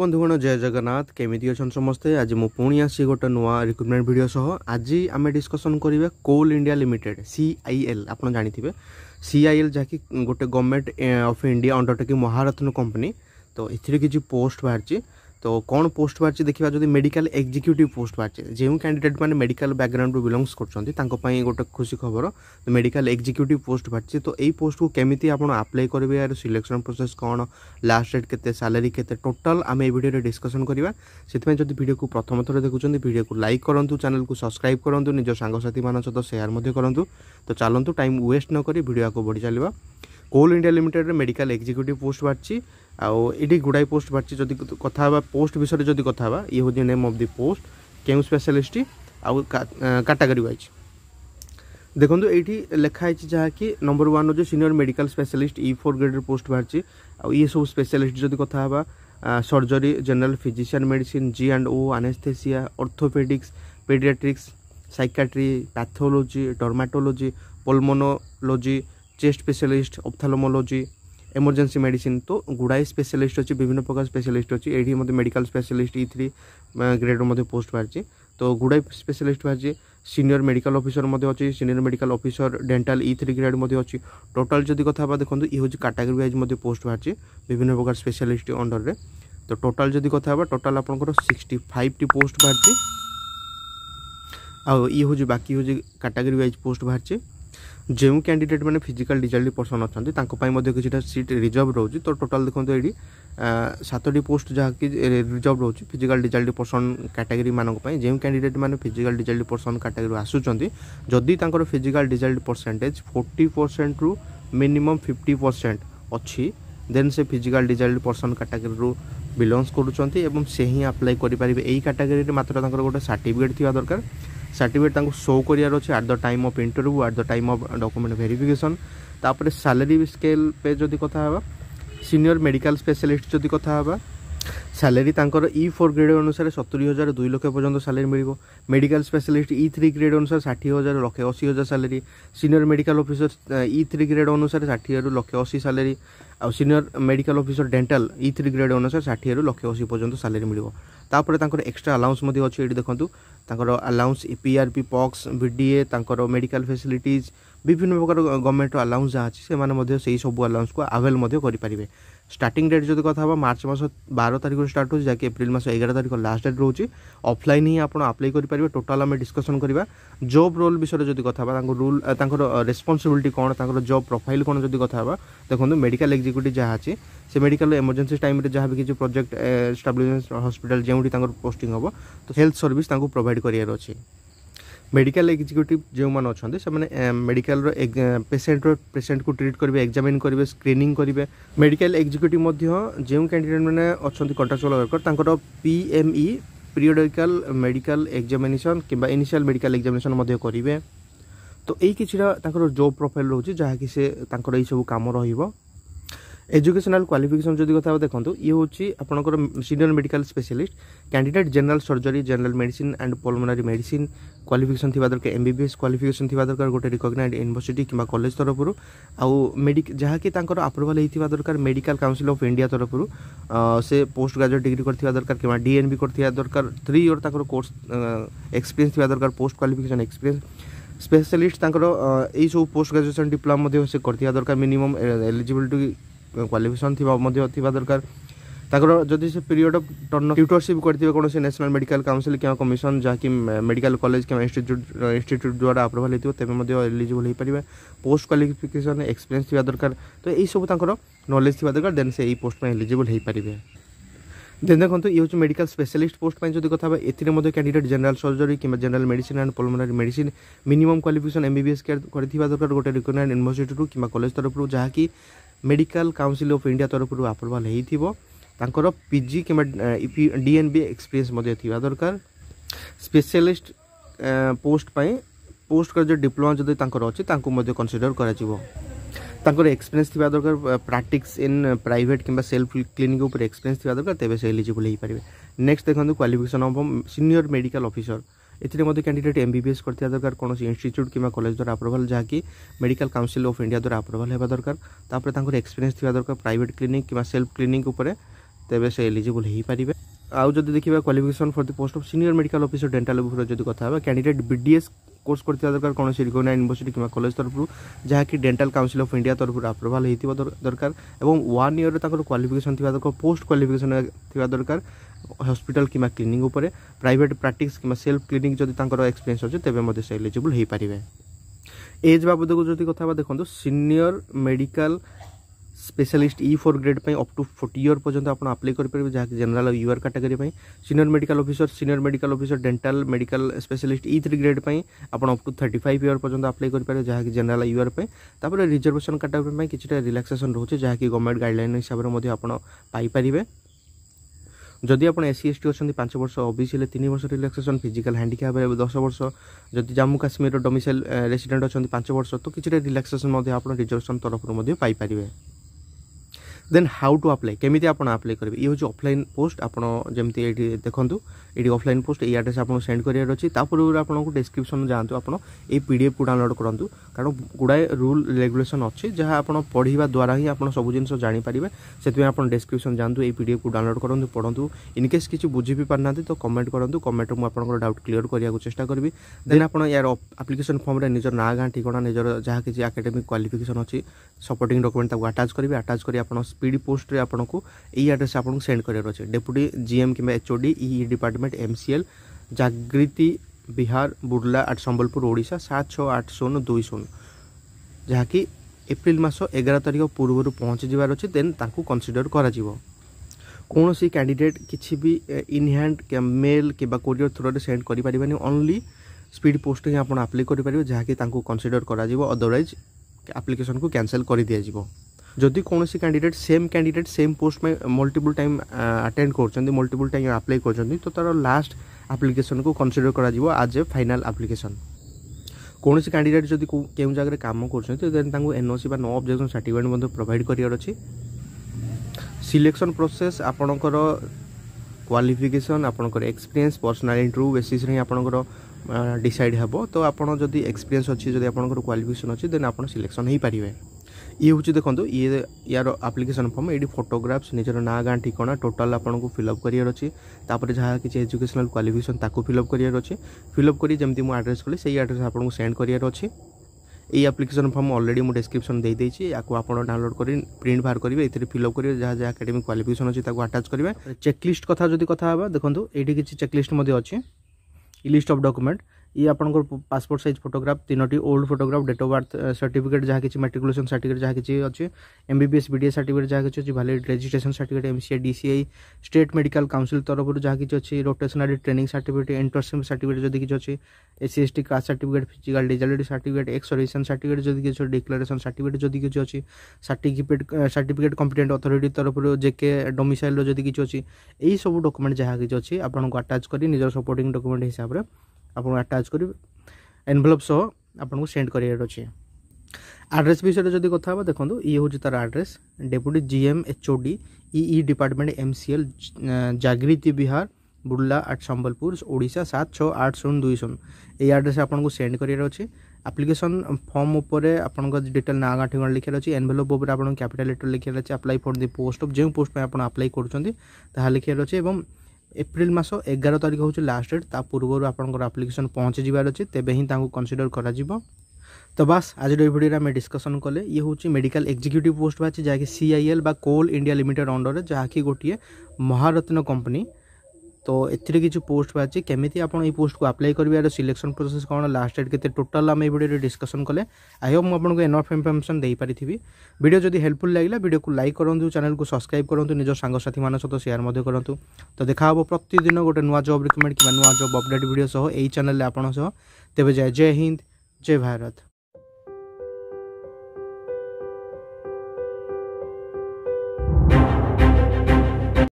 बंधुगण जय जगन्नाथ केमिति अछन समस्ते। आज मु पुणी आसी गोटे नुआ रिक्रुटमेंट वीडियो सह आज आम डिस्कसन करिवे कोल इंडिया लिमिटेड CIL आपन जानिथिबे। CIL जाकि गोटे government of India undertaking Maharatna company. तो एथिरे किछि पोस्ट बाहरछि। तो कौन पोस्ट बाहर देखा जब मेडिकल एग्जीक्यूटिव पोस्ट बाहर जो कैंडिडेट मैंने मेडिकल बैकग्राउंड बिलोंग्स कर गोटे खुशी खबर तो मेडिकल एग्जीक्यूटिव पोस्ट बाहर। तो यही पोस्ट को केमिति आप अप्लाई करेंगे यार सिलेक्शन प्रोसेस कौन लास्ट डेट केते सैलरी केते टोटल आम वीडियो डिस्कसन करवा। से जब वीडियो को प्रथम थर देखुं वीडियो को लाइक करूँ चैनल को सब्सक्राइब करूँ निज सांगसाथी मान सहित सेयार करूँ। तो चलतु टाइम वेस्ट न करी वीडियो को बढ़ी चलवा। Coal India limited medical executive post बाहर आईटी गुड़ाई पोस्ट बाहर जदि कथा पोस्ट विषय जदि कथा ये हूँ नेम ऑफ द पोस्ट केउ स्पेशलिस्ट आउ कैटेगरी वाइज देखो ये लिखाई जहाँकि नंबर 1 हूँ senior medical specialist E4 grade post बाहर ये सब स्पेशलिस्ट जदि कथा surgery general physician medicine G&O anaesthesia orthopaedics paediatrics psychiatry pathology dermatology pulmonology chest specialist ophthalmology emergency medicine. तो गुड़ाई स्पेशलिस्ट अच्छी विभिन्न प्रकार स्पेशलिस्ट अच्छी ये medical specialist E3 grade post बाहर। तो गुड़ाई स्पेशलिस्ट बाहर सीनियर मेडिकल ऑफिसर अच्छी senior medical officer dental E3 grade अच्छी। टोटाल जदि कथा देखो ये हूँ कैटेगरी वाइज पोस्ट बाहर विभिन्न प्रकार स्पेशलिस्ट अंडर रे। तो टोटाल जदि कथा टोटाल आपंकर 65 टी पोस्ट बाहर आ ये हूँ बाकी हूँ कैटेगरी वाइज पोस्ट बाहर। जो कैंडिडेट मैंने फिजिकल डिजेबल्ड पर्सन अच्छा किसी सीट रिजर्व रोचे। तो टोटाल देखो ये 7टी पोस्ट जहाँकि रिजर्व रोचे फिजिकल डिजेबल्ड पर्सन कैटेगरी मानक जो कैंडिडेट मैंने फिजिकल डिजेबल्ड पर्सन कैटेगरी आसुँच जदि फिजिकल डिजेबल्ड परसेंटेज 40% रु मिनिमम 50% अच्छी देन से फिजिकल डिजेबल्ड पर्सन कैटेगरी रु बिलोंग्स करुँच से ही अप्लाई करेंगे। यही कैटेगरी मात्र गोटे सर्टिफिकेट थी दरकार सर्टिफिकेट शो करियार अच्छे at the time of interview at the time of document verification. तापर सैलरी स्केल पे जदि कथा सीनियर मेडिकल स्पेशलिस्ट जदि कथा सैलरी E4 ग्रेड अनुसार 70,000 2 लाख पर्यंत सैलरी मिल। मेडिकल स्पेशलिस्ट E3 ग्रेड अनुसार 60,000 1,80,000 salary. Senior medical officer E3 grade अनुसार 60 रु 1,80,000 सैलरी। आउ senior medical officer dental E3 grade अनुसार 60 रु 1,80,000 पर्यंत सैलरी मिल। तापर एक्स्ट्रा अलाउंस अच्छी ये देखो allowance PRP pox VDA medical facilities विभिन्न प्रकार गवर्नमेंट अलाउंस जहाँ अच्छी से सब अलाउंस को आवेल करेंगे। स्टार्टिंग डेट जो कथा मार्च मास 12 तारिख स्टार्ट हो जहाँकि एप्रिल मास 11 तारिख लास्ट डेट रोचे। ऑफलाइन ही आप अप्लाई करेंगे। टोटाल आम डिस्कसन करवा जॉब रोल विषय जो कथा रूल रेस्पॉन्सिबिलिटी कौन जॉब प्रोफाइल कौन जो कथा देखो मेडिकल एग्जीक्यूटिव जहाँ अच्छी से मेडिकल इमरजेंसी टाइम जहाँ भी किसी प्रोजेक्ट एस्टाब्लिशमेंट हॉस्पिटल जो पोस्टिंग हम तो हेल्थ सर्विस प्रोवाइड करार अच्छे। मेडिकल एग्जीक्यूटिव जो मैंने अच्छा से मेडिकल पेसेंट को ट्रीट करेंगे एग्जामिन करेंगे स्क्रीनिंग करेंगे। मेडिकल एग्जीक्यूटिव जो कैंडिडेट मैंने अच्छा contractual worker PME periodical medical examination कि इनिशियल मेडिकल एग्जामिनेशन करेंगे। तो यही किसी जॉब प्रोफाइल रोचे जहाँ कि से यही सब कम रही। एजुकेशनल क्वालिफिकेशन जदि कथा देखो ये हूँ आपंकर senior medical specialist candidate general surgery general medicine and pulmonary medicine qualification थी दरकार MBBS क्वालिफिकेशन थी दरकार गोटे रिकॉग्नाइज्ड यूनिवर्सिटी कि कॉलेज तरफ आउ जहाँ कि अप्रूवल होता दरकार मेडिकल काउंसिल ऑफ इंडिया तरफ से पोस्ट ग्रेजुएट डिग्री करथिबा दरकार कि DNB करथिबा दरकार 3 ईयर कोर्स एक्सपीरियंस थी दरकार पोस्ट क्वालिफिकेशन एक्सपीरियंस स्पेशलिस्ट यही सब पोस्ट ग्रेजुएशन डिप्लोमा से करथिबा दरकार मिनिमम एलिजिबिलिटी क्वालिफिकेशन थी दरकार जदि से पीरियड ऑफ टर्न ट्यूटरशिप करथिबे कौन से नेशनल मेडिकल काउंसिल कि कमिशन जहाँकि मेडिकल कॉलेज कि इंस्टीट्यूट द्वारा अप्रूवल होती तेज एलिजिबल हो पारे। पोस्ट क्वालिफिकेशन एक्सपीरियंस थी दरकार तो यही सब नॉलेज थी दरकार देन से यही पोस्ट में एलिजिबल हो पारे। देन देखो ये हूँ मेडिकल स्पेशलिस्ट पोस्ट जो कथा ए कैंडिडेट जनरल सर्जरी कि general medicine and pulmonary medicine minimum qualification MBBS कर दरकार गोटे रिकॉग्नाइज्ड यूनिवर्सिटी कि कॉलेज तरफ जहाँकि मेडिकल काउंसिल ऑफ इंडिया तरफ अप्रूवल हो PG कि DNB एक्सपीरियंस थी दरकार। Specialist post post graduate diploma जदि अच्छी कंसीडर कर एक्सपीरियंस थी दरकार प्रैक्टिस इन प्राइवेट कि सेल्फ क्लिनिक उपर एक्सपीरियंस थी दरकार तेज से एलिजिबल हो पारे। नेक्स्ट देखो qualification of senior medical officer a candidate MBBS करथिबा दरकार कौन इंस्टीट्यूट कि कॉलेज द्वारा अप्रूवल जहाँकि मेडिकल काउंसिल ऑफ इंडिया द्वारा अप्रूवल होगा दरकार। तापर एक्सपीरियंस थी दरकार प्राइवेट क्लिनिक कि सेल्फ क्लिनिक उपर तेबे से एलिजिबल हो पारे। आउ जब देखा qualification for the post of senior medical officer dental जो कथा कैंडिडेट बीडीएस कोर्स करथिबा दरकार कौन रिकॉग्नाइज्ड यूनिवर्सिटी किंवा कॉलेज तरफ जहाँकि डेंटल काउंसिल ऑफ इंडिया तरफ अप्रूवाल होइतिबा दरकार एवं 1 ईयर ताकर क्वालिफिकेशन थिबा दरकार पोस्ट क्वालिफिकेशन थिबा दरकार हॉस्पिटल किंवा क्लिनिक ऊपर प्राइवेट प्रैक्टिस किंवा सेल्फ क्लिनिक जदि तांकर एक्सपीरियंस अछि तेबे मध्ये से एलिजिबल हो पारे। एज बाबद को जदि कथा देखो senior medical specialist E4 grade pay up to 40 year पर्यंत आप अप्लाई करेंगे जहाँ जनरल यूआर कैटेगरी पे senior medical officer dental medical specialist E3 grade pay आप अप टू 35 ईयर पर्यंत अप्लाई करेंगे जहाँ जनरल यूआर पे तापर रिजर्वेशन कैटेगरी में किसी रिलैक्सेशन रोचे जहाँ गवर्नमेंट गाइडलाइन हिसाब से पाइपर। जदि आप SC ST अच्छा 5 वर्ष OBC 3 वर्ष रिलैक्सेशन फिजिकल हैंडिकैप 10 वर्ष जदि जम्मू काश्मीर डोमिसाइल रेसिडेंट अच्छा 5 वर्ष तो किसी रिलैक्सेशन रिजर्वेशन तरफ पाइपर। देन हाउ टू अप्लाई केमिति आपण अप्लाई करेंगे ये हूँ ऑफलाइन पोस्ट आप जमती ये देखूँ ये ऑफलाइन पोस्ट ये एड्रेस आपको सेंड करार अच्छी तापूर्व आपको डिस्क्रिप्शन जातु आप PDF को डाउनलोड करूँ कारण गुड़ाए रूल रेगुलेशन अच्छी जहाँ आप पढ़ा द्वारा ही आप सब जिन जानीपारे से आप डिस्क्रिप्शन जातु ये PDF को डाउनलोड करूँ पढ़ू इनकेस किसी बुझी भी पारना तो कमेंट करूँ कमेंट में आप डाउट क्लियर करने को चेष्टा करी। देन आप यार एप्लिकेशन फॉर्म में निजर ना गाँ ठिकाना निजर जहाँ किसी एकेडमिक क्वालिफिकेशन अच्छी सपोर्टिंग डॉक्यूमेंट अटाच करेंगे अटाच कर स्पीड पोस्ट रे आपको यही एड्रेस आपको सेंड करार अच्छे डेप्यूटी GM कि HOD EE डिपार्टमेंट MCL जागृति बिहार बुर्ला आट संबलपुर ओडिशा 768020 जहाँकि एप्रिल मास 11 तारिख पूर्व पहुँची जबार अच्छे देन ताकू कंसीडर करा कौन सी कैंडिडेट किसी भी इन हैंड मेल कि कोरियर थ्रू सेंड करें ओनली स्पीड पोस्ट ही आप अप्लाई करेंगे जहाँकि कंसीडर करा अदरवाइज एप्लिकेशन को कैंसल कर दिया। जदि कौन कैंडिडेट सेम पोस्ट में मल्टीपल टाइम अटेंड कर मल्टीपल टाइम अप्लाई कर तो तार लास्ट एप्लिकेशन को कंसीडर करा आज ए फाइनल एप्लिकेशन। कौन कैंडिडेट जदि केउ जगह काम कर NOC बा नो ऑब्जेक्शन सर्टिफिकेट प्रोवाइड करार अच्छी। सिलेक्शन प्रोसेस आपणकर क्वालिफिकेशन आपणकर एक्सपीरियंस पर्सनल इंटरव्यू बेसिस रे आपणकर डिसाइड हेबो तो आपन जदि एक्सपीरियंस अच्छी जदि आपणकर क्वालिफिकेशन अच्छी देन आपन सिलेक्शन हो पारे। ये हूँ देखो ये यार एप्लिकेशन फॉर्म ये फोटोग्राफ्स निजर ना गाँ ठिकाना टोटाल आपको फिलअप करार अच्छी तापर जहाँ किसी एजुकेशनल क्वालिफिकेशन ताको फिलअप करार अच्छी फिलअप करी जमती मुझे एड्रेस कली से एड्रेस आपको सेंड करार अच्छी। ये एप्लिकेशन फॉर्म ऑलरेडी मुझे डिस्क्रिप्शन दे देछि याको आपण डाउनलोड करी प्रिंट बाहर करेंगे ये फिलअप करेंगे जहाँ जहाँ एकेडमिक क्वालिफिकेशन अच्छी अटाच करेंगे। चेकलिस्ट कथा जदि कथा देखो ये किसी चेकलिस्ट अच्छी लिस्ट ऑफ डॉक्यूमेंट ये आपंकर पासपोर्ट साइज फोटोग्राफ 3टी old photograph date of birth certificate जहाँ किसी मैट्रिकुलेशन सर्टिफिकेट जहाँ किसी अच्छे MBBS BDS सर्टिफिकेट जहाँ किसी अच्छी valid registration certificate MCA DCI state medical council तरफ जहाँ किसी अच्छी rotational training certificate internship certificate जदि किसी अच्छी SC ST caste certificate physical disability certificate एक्सोरेशन सर्टिफिकेट जदि किसी डिक्लेरेशन सर्टिफिकेट जदि किसी अच्छी सर्टिफिकेट कॉम्पिटेंट अथॉरिटी तरफ JK डोमिसाइल जदि किसी अच्छी यही सब डॉक्यूमेंट जहाँ किसी अच्छी आपको अटाच कर निजर सपोर्टिंग डॉक्यूमेंट हिसाब से आपको अटाच कर एनवेलप सह आपको सेंड करार अच्छे। एड्रेस विषय जदि कथा देखो ये हूँ तार address deputy GM HOD EE department MCL जागृति बिहार बुर्ला आट संबलपुर ओडिशा 768020 ये एड्रेस आपको सेंड करार अच्छे। एप्लिकेशन फॉर्म उपर आपन डिटेल ना गाँ ठिकाना लिखार अच्छी एनवेलप उपर आप कैपिटल लेटर लिखार अच्छे apply for the post of जो पोस्ट में आप अप्लाई कर लिखार अच्छे एवं एप्रिल मास 11 तारिख हूँ लास्ट डेट ता पूर्व आपंकर एप्लिकेशन पहुँची जबार अच्छे तेबे ही कंसीडर करा तो बस आज वीडियो में डिस्कसन कले ये हूँ मेडिकल एग्जीक्यूटिव पोस्ट बाची जहाँकि CIL बा कोल इंडिया लिमिटेड अंडर जहाँकि गोटे महारत्न कंपनी तो एथिरे किसी पोस्ट बाची केमिति आपण ये पोस्ट को अप्लाई करिवार सिलेक्शन प्रोसेस कौन लास्ट डेट केते टोटल आम वीडियो डिस्कसन कले आई होप मुझे एनफ इनफर्मेशन दे पारि वीडियो जदि हेल्पफुल लगे वीडियो को लाइक करूँ चैनल को सब्सक्राइब करूँ निज सांगसाथी मान सहित शेयर करूँ तो देखा प्रतिदिन गोटे नुआ जॉब रिकमेंड कि नुआ जॉब अपडेट वीडियो सह यही चैनल आपन सह तेबे जय हिंद जय भारत।